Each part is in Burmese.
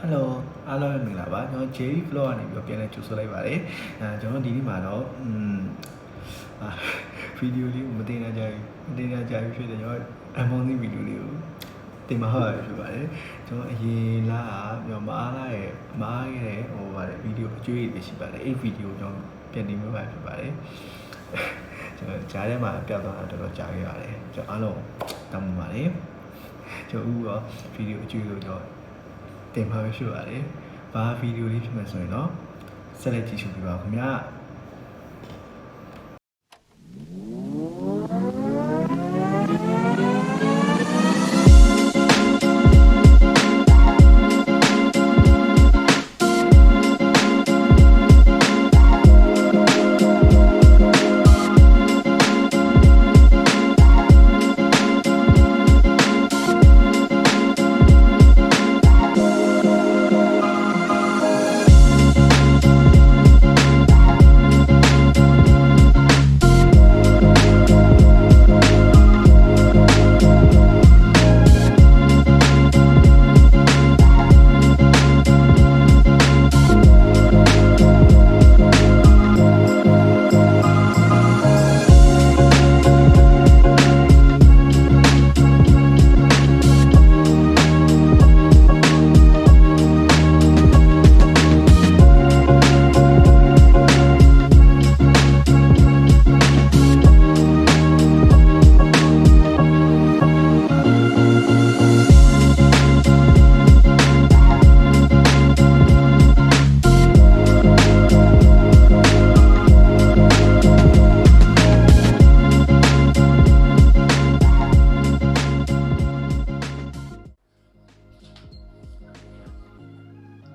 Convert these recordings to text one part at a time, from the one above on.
Hello အားလုံးမင်္ဂလာပါကျွန်တော် Jerry Flow ကနေပြီးတော့ပြန်လည်ကြိုဆိုလိုက်ပါတယ်ကျွန်တော်ဒီနေ့မှာတော့ဗီဒီယိုလေးကိုမတင်ရကြဘူးဖြစ်တယ်ကျွန်တော် unboxing ဗီဒီယိုလေးကိုတင်မှာဟုတ်ဖြစ်ပါတယ်ကျွန်တော်အရင်လားကျွန်တော်မအားခဲ့တဲ့ဗီဒီယိုအကျွေးတွေရှိပါတယ်အဲ့ဗီဒီယိုကျွန်တော်ပြန်တင်မှာဖြစ်ပါတယ်ကျွန်တော်ကြားထဲမှာပြတ်သွားတာတော်တော်ကြားခဲ့ပါတယ်ကျွန်တော်အားလုံးတောင်းပန်ပါတယ်ကျွန်တော်ဦးရောဗီဒီယိုအကျွေးကိုကျွန်တော်တင်ပါဖြစ်ပါတယ်။ဘာဗီဒီယိုလေးဖြစ်မယ်ဆိုရင်တော့ဆက်လက်ကြည့်ရှုပြပါခင်ဗျာ။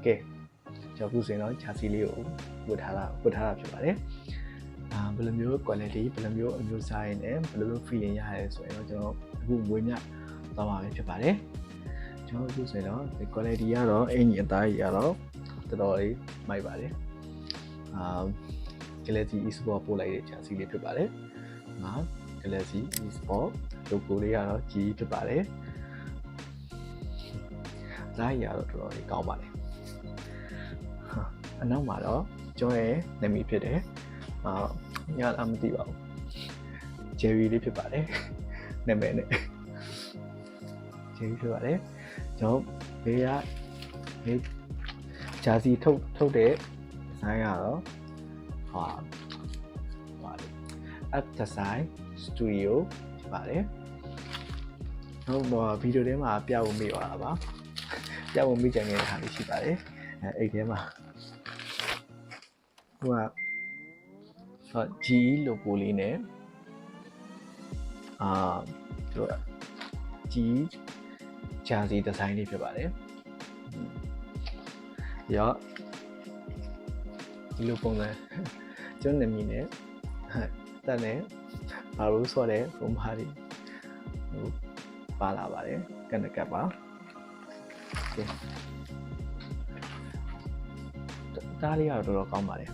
ကဲကျွန်တော်ခုဆိုရင်တော့ဂျာစီလေးကိုဝတ်ထားတာဖြစ်ပါတယ်ဘယ်လိုမျိုး quality ဘယ်လိုမျိုးအမျိုးအစားရင်းနဲ့ဘယ်လိုမျိုး feeling ရရဲဆိုရင်တော့ကျွန်တော်အခုဝေးမြသွားမှာဖြစ်ပါတယ်ကျွန်တော်အခုဆိုရင်တော့ဒီ quality ကတော့အင်ဂျင်အသားကြီးကတော့တော်တော်လေးမိုက်ပါတယ်Galaxy Esport ပို့လိုက်တဲ့ဂျာစီလေးဖြစ်ပါတယ်Galaxy Esport logo လေးကတော့ကြီးဖြစ်ပါတယ်သားကြီးကတော့တော်တော်လေးကောင်းပါတယ်အနောက်မှာတော့ကျွန်တော်ရဲ့နာမည်ဖြစ်တယ်ညလားမသိပါဘူး Jerry လေးဖြစ်ပါတယ်နာမည်နဲ့ Jerry ဖြစ်ပါတယ်ကျွန်တော်ဘေးကဂျာစီထုတ်တဲ့ဆိုင်းကတော့Up Design Studio ဖြစ်ပါတယ်ဟုတ်ပါဗီဒီယိုထဲမှာပြဖို့မေ့သွားတာပါပြဖို့မေ့ကြံနေတဲ့ဟာလေးရှိပါတယ်အဲ့ထဲမှာဟိုကG logo လေးနဲ့တို့G jersey design လေးဖြစ်ပါတယ်ရောဒီလိုပုံစံကျွန်တော်နာမည်နဲ့တက်နဲ့ဘာလို့ဆိုတဲ့ပုံပါလေးပါလာပါတယ်ကနကပ်ပါဒါလေးကတော့တော်တော်ကောင်းပါတယ်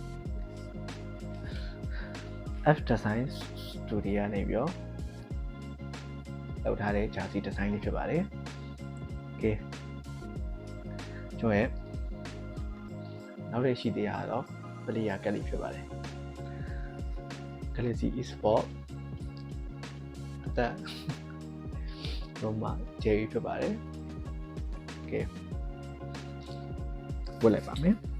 F Design Studio နေပြီးတော့လောက်ထားတဲ့ jersey design လေးဖြစ်ပါတယ်။ Okay ကျွန်တော်ရဲ့နောက်တစ်ရှိသေးတာတော့ player ကတ်လေးဖြစ်ပါတယ်။ Galaxy Esport အသက်တော့မှ Jerry ဖြစ်ပါတယ်။ Okay ဝတ်လိုက်ပါမယ်။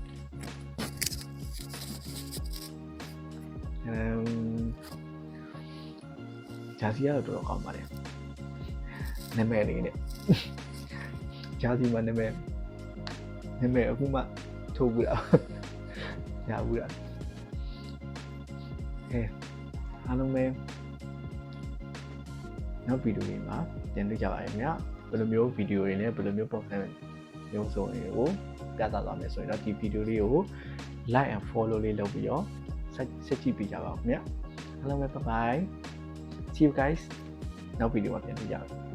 ဂျာစီကတော့တော်တော်ကောင်းပါတယ်နာမည်လေးနဲ့ဂျာစီမှာနာမည်အခုမှထုတ်ဘူးလားရဘူးလားအားလုံးပဲနောက်ဗီဒီယိုလေးမှာပြန်တွေ့ကြပါရစေခင်ဗျာဘယ်လိုမျိုးဗီဒီယိုတွေနဲ့ဘယ်လိုမျိုး program မျိုးစုံတွေကိုပြသသွားမယ်ဆိုရင်တော့ဒီဗီဒီယိုလေးကို like and follow လေးလုပ်ပြီးတော့ဆက်ကြည့်ပေးကြပါဦးခင်ဗျာအားလုံးပဲ bye bye see you guys နောက်ဗီဒီယိုမှာပြန်တွေ့ကြပါ